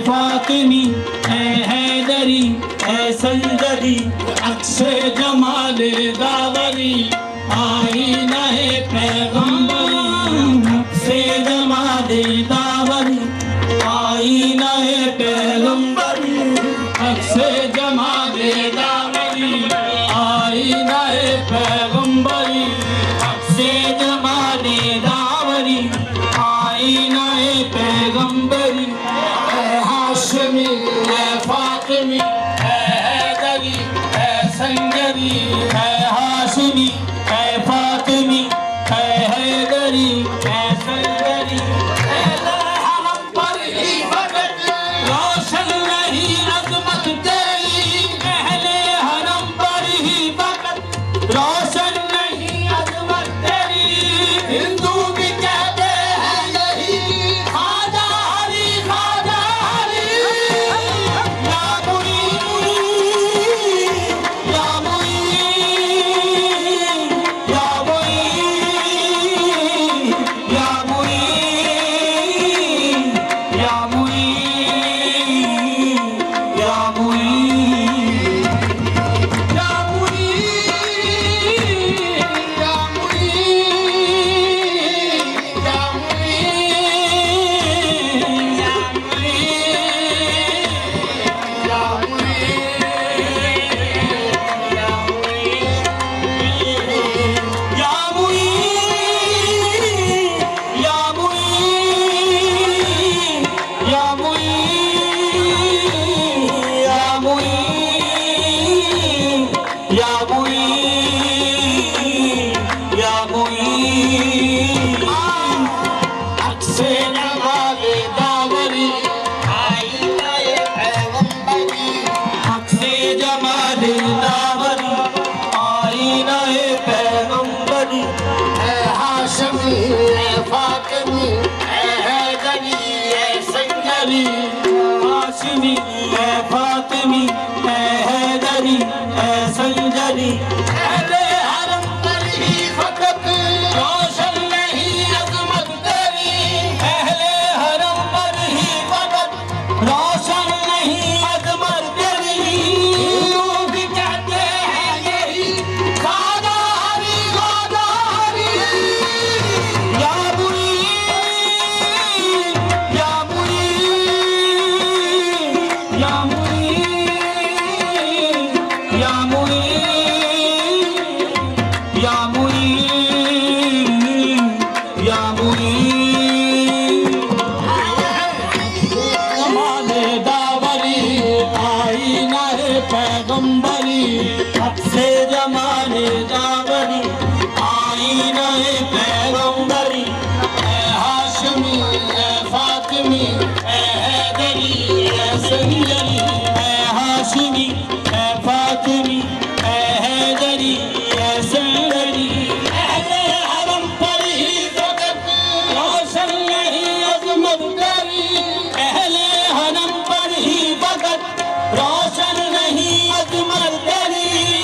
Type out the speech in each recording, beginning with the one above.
फातिमी है हैदरी है संजरी अक्से जमाले दावरी आईना है पैगंबरी अक्से जमाले दावरी आईना है पैगंबरी अक्से जमाले दावरी आईना है पैगंबरी अक्से जमाले दावरी आईना है पैगंबरी हाशमी है फातिमी है हैदरी है संजरी है हाशमी है फातिमी है हैदरी है संजरी हरम पर ही फकत रोशन नहीं अजमत तेरी अहले हरम पर ही फकत रोशन नहीं अजमत तेरी हिंदू भी कहते हैं यही खाजा हरी खाजा हरी या मुई या मुई या मुई या मुई या मुई या मुई या हाशमी है फातिमी है हैदरी है संजरी अहले हरम पर ही फकत रोशन नहीं अजमत तेरी अहले हरम पर ही फकत रोशन नहीं अजमत तेरी लोग कहते हैं यही खाजा हरी या बुरी या पैगंबरी अक्से जमाने दावरी आईना है पैगंबरी है हाशमी है फातिमी है हैदरी है संजरी है हाशमी है फातिमी है हैदरी है संजरी अहले हरम पर ही फकत रोशन नहीं अजमत तेरी अहले हरम पर ही फकत रोशन नहीं अजमत तेरी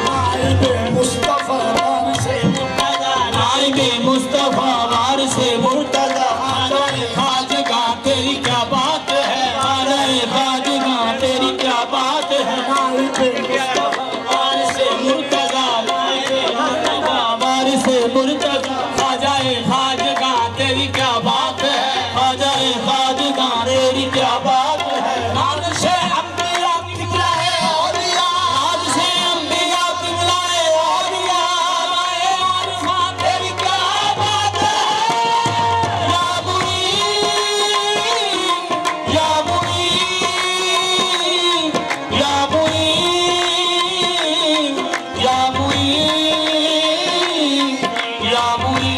नाइबे मुस्तफा वारिसे मुर्तजा नाइबे मुस्तफा वारिसे मुर्तजा आजाए खाजगा तेरी क्या बात है आजाए खाजगा तेरी क्या बात है नाइबे मुस्तफा वारिसे मुर्तजा नाइबे मुस्तफा वारिसे मुर्तजा आजाए खाजगा तेरी क्या बात है आजाए खाजगा तेरी क्या बात है नाज से अंबिया किबला है औलिया नाज से अंबिया किबला है औलिया आए मारिफा तेरी क्या बात है या मुईन या मुईन या मुईन या मुईन या मुईन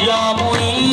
या मुईन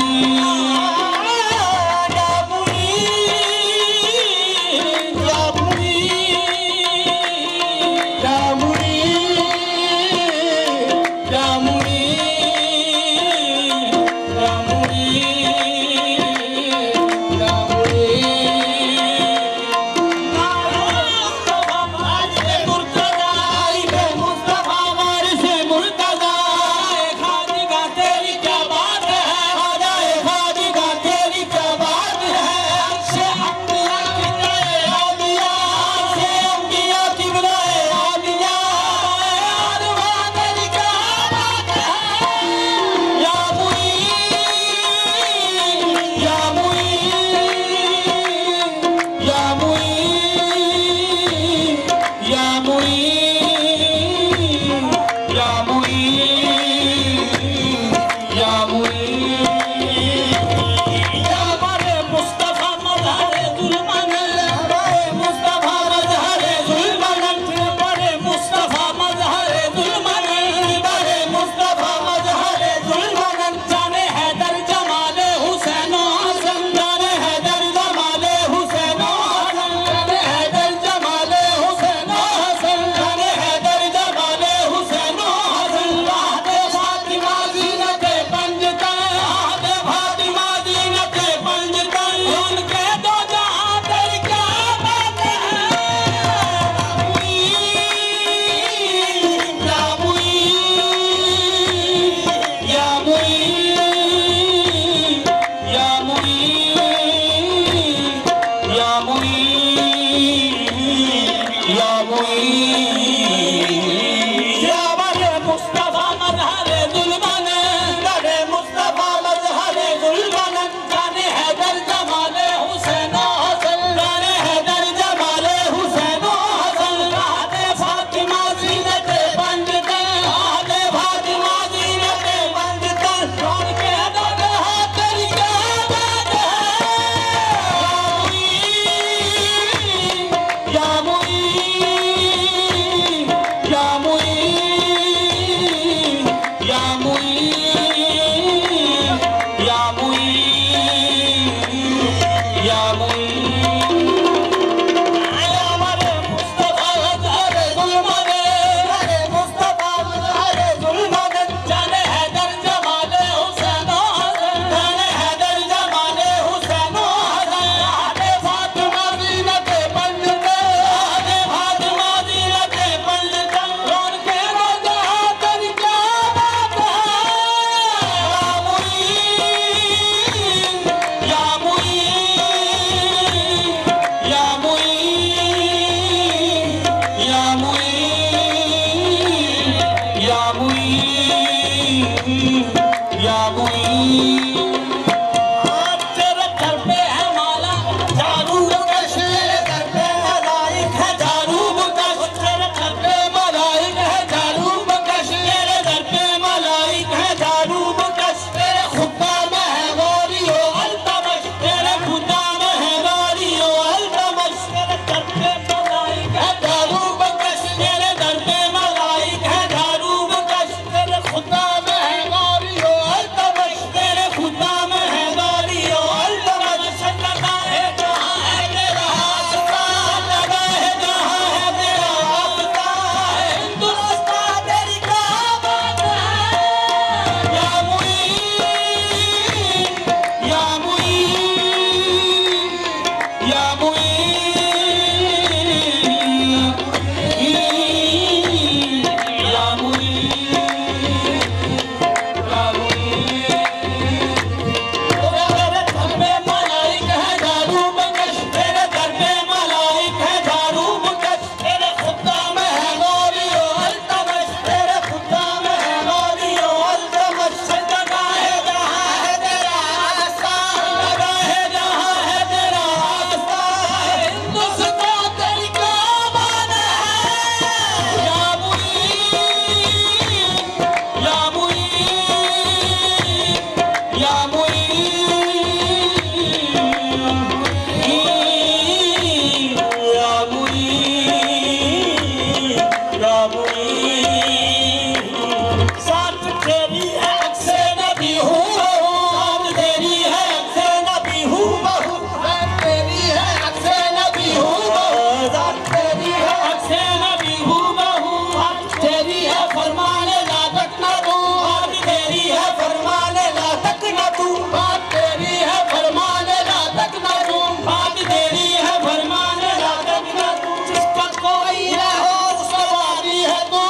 कोई ना हो उसका वाली है तू,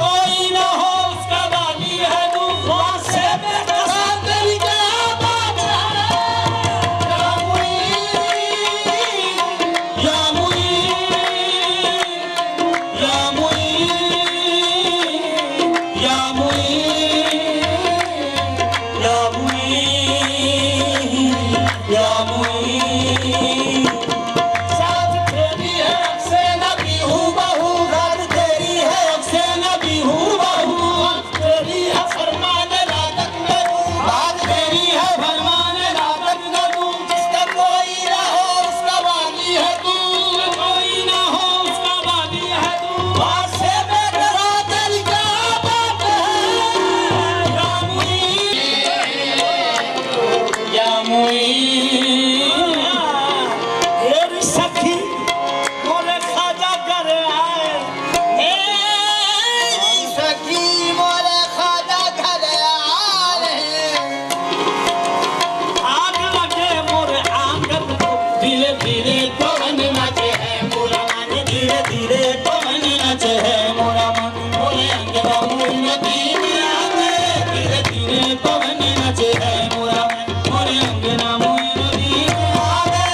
कोई ना हो उसका वाली है तू, वहाँ से बेकसा तेरी क्या बात है। या मुईन, या मुईन, या मुईन, या मुईन, या मुईन। साथ तेरी है अक्से नबी हूबहू, रात तेरी है अक्से नबी हूबहू, तेरी है फरमान रातक में तू, बात तेरी है फरमान रातक में तू। जिसका कोई ना हो उसका वाली है तू, कोई ना हो उसका वाली है तू, बात से बेकरा तेरी क्या बात है। या मुईन, या मुईन। हेर सखी मोरे खाजा घर आए, मेरी सखी मोरे खाजा घर आए, आग लगे मोरे आंगन को, धीरे धीरे पवन नाचे है मोरा मन, धीरे धीरे पवन नाचे है मोरा मन, मोरे अंगना मोइन दीन आगे, धीरे धीरे पवन नाचे है मोरा मन, मोरे अंगना मोइन दीन आगे,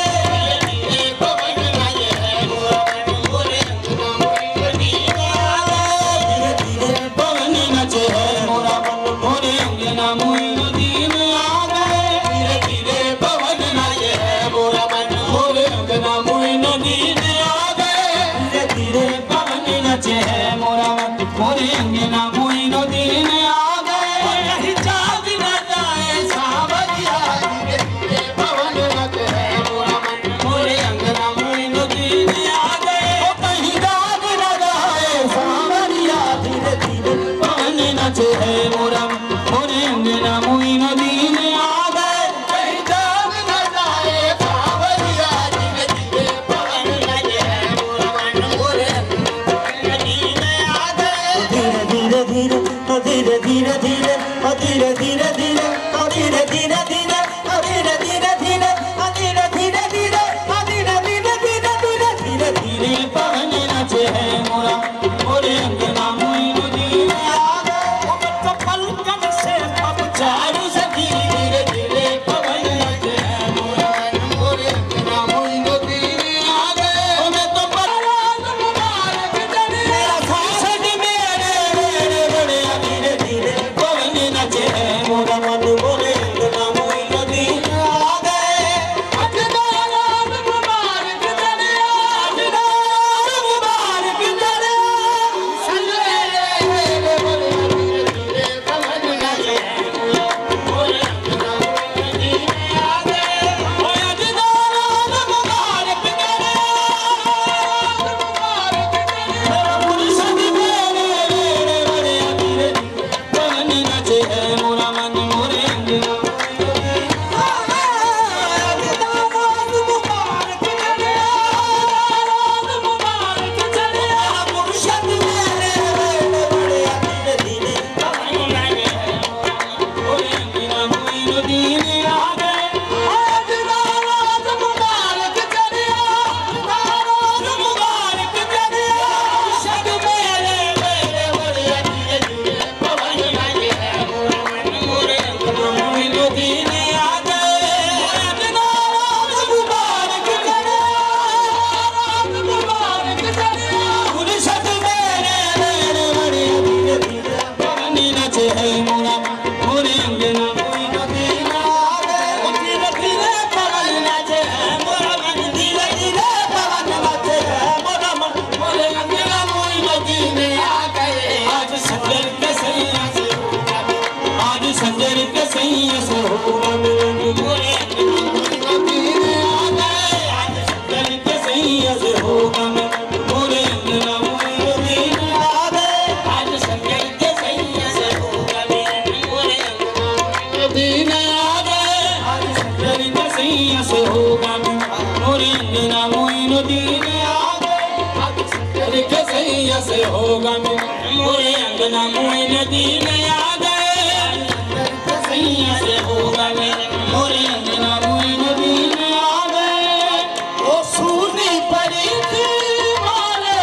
धीरे धीरे पवन नाचे है मोरा मन, मोरे अंगना मोइन दीन आगे, धीरे धीरे पवन नाचे है मोरा मन, मोरे अंगना मोइन दीन आगे, धीरे धीरे पवन नाचे है मोरा मन, मोरे अंगना मोइन दीन आगे, धीरे धीरे पवन नाचे है मोरा मन, मोरे अंगना मोइन दीन आगे। कहीं जाग न जाए सावरिया, धीरे धीरे पवन नाचे है मोरा मन, मोरे अंगना मोइन दीन आगे। ओ कहीं जाग न जाए सावरिया, धीरे धीरे पवन नाचे है मोरा मन, मोरे अंगना मोइन दीन आगे। कहीं जाग न जाए सावरिया, धीरे धीरे पवन नाचे है मोरा मन, मोरे अंगना दीन आगे। धीरे धीरे धीरे, ओ धीरे धीरे धीरे, ओ धीरे धीरे धीरे, ओ धीरे धीरे धीरे, ओ धीरे धीरे धीरे, ओ धीरे धीरे धीरे, ओ धीरे धीरे धीरे, धीरे धीरे धीरे पवन नाचे है मोरा, मोरे अंगना मोइन दीन आगे। ओ बच्चा पलकन से अब चारू सखी, धीरे धीरे पवन नाचे है मोरा मन, मोरे अंगना मोइन दीन आगे। ओ मैं तो बरात मुबारक तेरे, मेरा खासद मेरे मेरे बड़े, धीरे धीरे पवन नाचे है मोरा मन, मोरे अंगना मोइन दीन आगे। अजदारात मुबारक तेरे, अजदारात मुबारक तेरे, सल्ले मेरे बड़े, धीरे धीरे पवन नाचे है मोरा, मोरे अंगना मोइन दीन आगे। ओ अजदारात मुबारक तेरे, मुबारक तेरे, मेरा मुर्शिद मेरे मेरे बड़े, धीरे धीरे पवन नाचे है मोरा मन, मोरे अंगना संजर के सैया से होगा मेरे, मोरे अंगना मोइन दीन आगे। आज संजर के सैया से होगा मेरे, मोरे अंगना मोइन दीन आगे। आज संजर के सैया से होगा मेरे, मोरे अंगना मोइन दीन आगे। आज संजर के सैया से होगा मेरे, मोरे अंगना मोइन दीन आगे। आज संजर के सैया से होगा मेरे, मोरे अंगना मोइन दीन आगे। से होगा मेरे, मोरे अंगना मोइन दीन आगे। ओ सूनी पड़ी थी मारे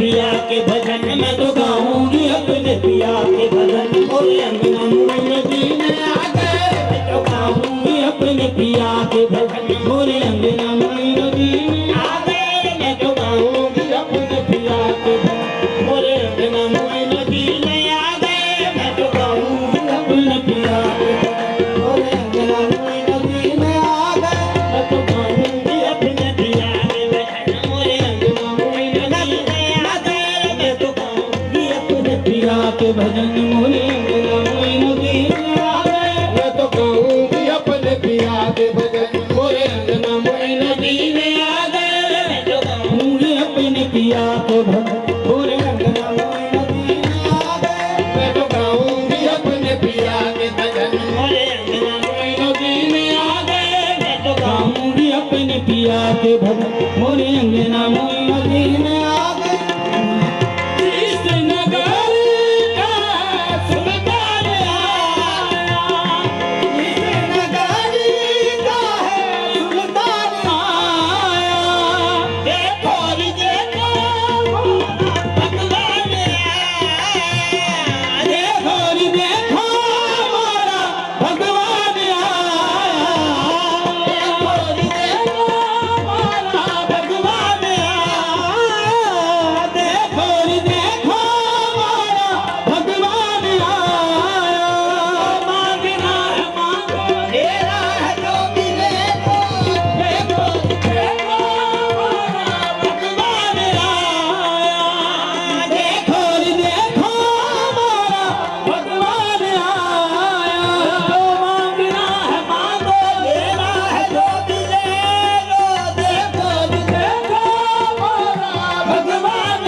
पिया के भजन मैं तो गाऊंगी अपने पिया के भजन मोरे अंगना मोई नदी में आ गए मैं तो गाऊंगी अपने पिया के भजन मोरे अंगना मोई नदी में आ गए मैं तो गाऊंगी अपने पिया के भजन मोरे अंगना मोई नदी में आ गए मैं तो गाऊंगी अपने पिया के भजन मोरे अंगना मोई नदी में आ गए मैं तो गाऊंगी अपने पिया के भजन मोरे अंगना मोई नदी में आ गए मैं तो गाऊंगी अपने पिया के भजन मोरे अंगना मोई नदी में आ गए मैं तो गाऊंगी अपने पिया के भजन मोरे अंगना मोई नदी में आ गए मैं तो गाऊंगी अपने पिया के भजन मोरे अंगना मोई नदी में आ गए मैं तो गाऊंगी अपने पिया के भजन मोरे अंगना मोई नदी में आ गए मैं तो गाऊंगी अपने पिया के भजन मोरे अंगना मोई नदी में आ गए कृष्णनगर का सुल्तान आया कृष्णनगर का है सुल्तान आया देखो रे देखो भगवान आया देखो रे देखो हमारा भगवान आया देखो रे देखो हमारा भगवान आया देखो रे देखो हमारा भगवान आया मांगना है मांगो तेरा है जो मिले तो देखो देखो हमारा भगवान आया देखो रे देखो हमारा भगवान आया जो मांगना है मांगो तेरा है जो मिले तो देखो रे देखो हमारा भगवान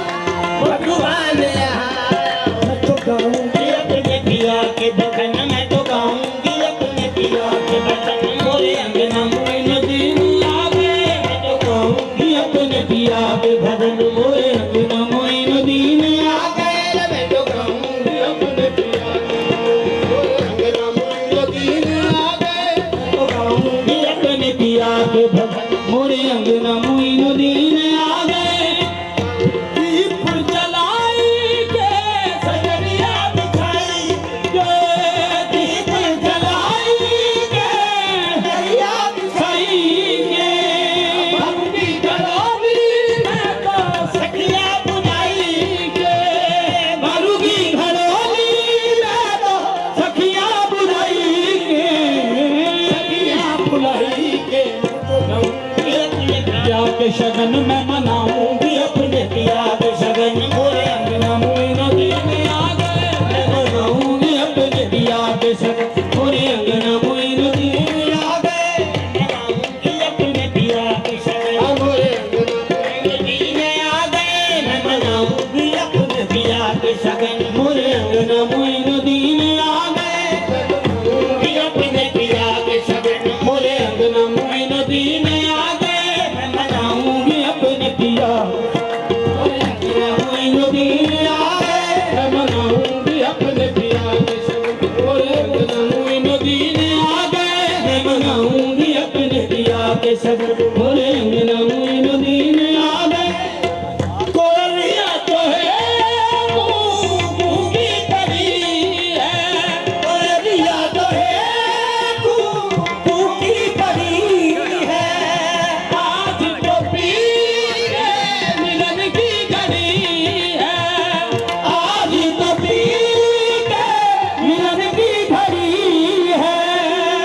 भगवान आया मैं तो गाऊंगी अपने पिया के भजन मैं तो गाऊंगी अपने पिया के भजन मोरे अंगना मोई नदी में आ गए मैं तो गाऊंगी अपने पिया के भजन मोरे अंगना मोई नदी में आ गए मैं तो गाऊंगी अपने पिया के भजन मोरे अंगना मोई नदी में आ गए मैं तो गाऊंगी अपने पिया के भजन मोरे अंगना मोई नदी में आ गए दीप जलाई के सजरिया बिछाई के दीप जलाई के सजरिया बिछाई के भक्ति घरोली में तो सखिया बुलाई के भरुगी घरोली में तो सखिया बुलाई के सखिया बुलाई के पिया के शगन में मनाऊंगी अपने पिया के शगन मोरे अंगना मोई नदी में आ गए मैं मनाऊंगी अपने पिया के शगन मोरे अंगना मोई नदी में आ गए मनाऊंगी अपने पिया के शगन मोरे अंगना मोई नदी में आ गए मैं मनाऊंगी अपने पिया के शगन मोरे अंगना मोई नदी में आ गए मनाऊंगी अपने पिया के शगन मोरे अंगना मोई नदी में आ गए मैं मनाऊंगी अपने पिया मोरे अंगना मोई नदी में आ गए मैं मनाऊंगी अपने पिया के शगन मोरे अंगना मोई नदी में आ गए मैं मनाऊंगी अपने पिया के शगन मोरे अंगना मोई नदी में आ गए कोयलिया तो है कू की परी है कोयलिया तो है कू की परी है आज तो पीर के मिलन की घड़ी है आज तो पीर के मिलन की घड़ी है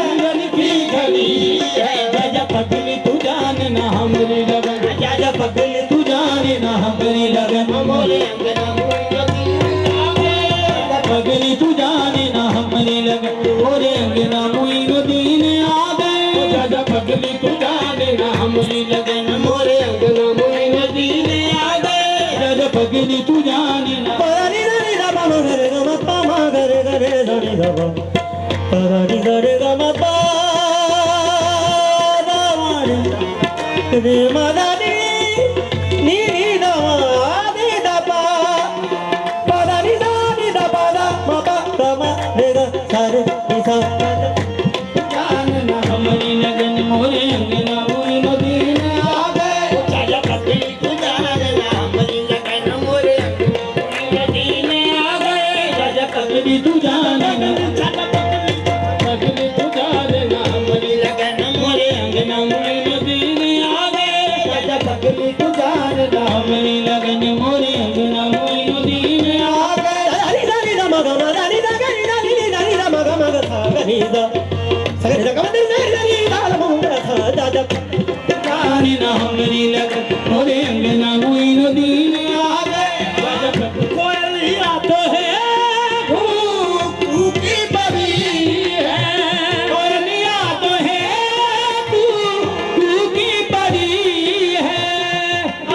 मिलन की घड़ी है जजा पगली तू जान ना हमरी लगन जजा पगली तू जान ना हमरी लगन मोरे अंगना मोई नदी में आ गए पगली तू जान ना हमरी लगन मोरे अंगना मोई नदी में आ गए जजा पगली तू जान ना हमरी लगन मोरे अंगना मोई नदी में आ गए जजा पगली तू जान ना परारी रे गा मा रे गा मा पा मा गा रे धनी गा मा परारी रे गा मा पा दा मा रे मा दा नी नी दा मा दी दा पा परारी दा रे नी सा जानना हमारी लगन मोरे अंगना मोरे नदी में आ गए चाचा पगली तू जानना हमारी लगन मोरे नदी में आ गए राजा पगली तू जानना चाचा पगली तू जानना हमारी लगन मोरे अंगना मोरे नदी में आ गए राजा पगली तू जानना हमारी लगन मोरे अंगना मोरे नदी में आ गए नी सा नी सा म ग म दा नी सा ग नी दा नी दा नी दा म ग म ग सा ग नी दा सा ग नी दा ग म नी दा नी दा ल म ग सा दा दा जानना हमारी लगन मोरे अंगना मोरे नदी में आ गए राजा पगली कोयलिया तो है की परी है कोयलिया तो है तू की परी है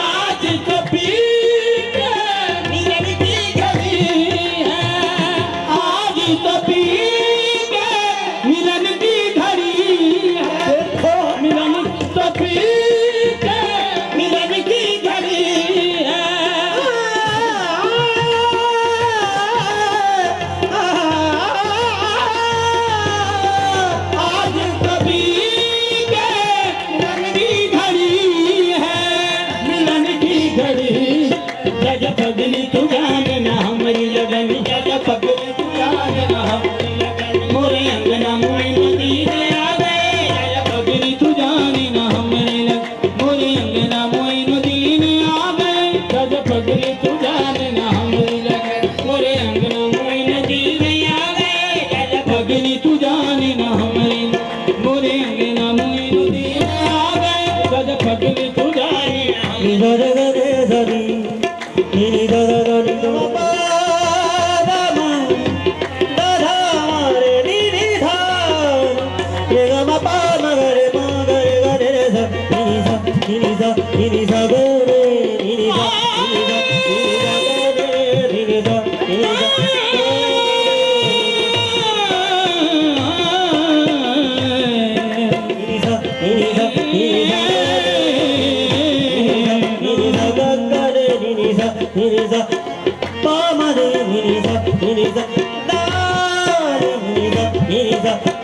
आज तो पी के मिलन की घड़ी है आज तो पी के मिलन की घड़ी है मिलन तो पी के मिलन की घड़ी है आज कभी के मिलन की घड़ी है मिलन की घड़ी जज पगली तू जानना हमारी लगन जज पगली तू जानना हमारी लगन मोरे अंगना मोरे नदी में आ गए जज पगली तू जानना हमारी लगन मोरे अंगना मोरे नदी में आ गए जज पगली तू जानना हमारी लगन मोरे अंगना मोरे नदी में आ गए जज पगली तू जानना हमारी मोरे अंगना मोरे नदी में आ गए जज पगली तू जानना नी दा दा दा रे दा नी नी दा दा दा नी दा पा दा म दा धा रे नी नी धा रे ग म पा म ग रे म ग रे ग रे रे सा नी सा नी सा नी सा ग रे नी सा नी सा ग रे नी सा नी सा Ni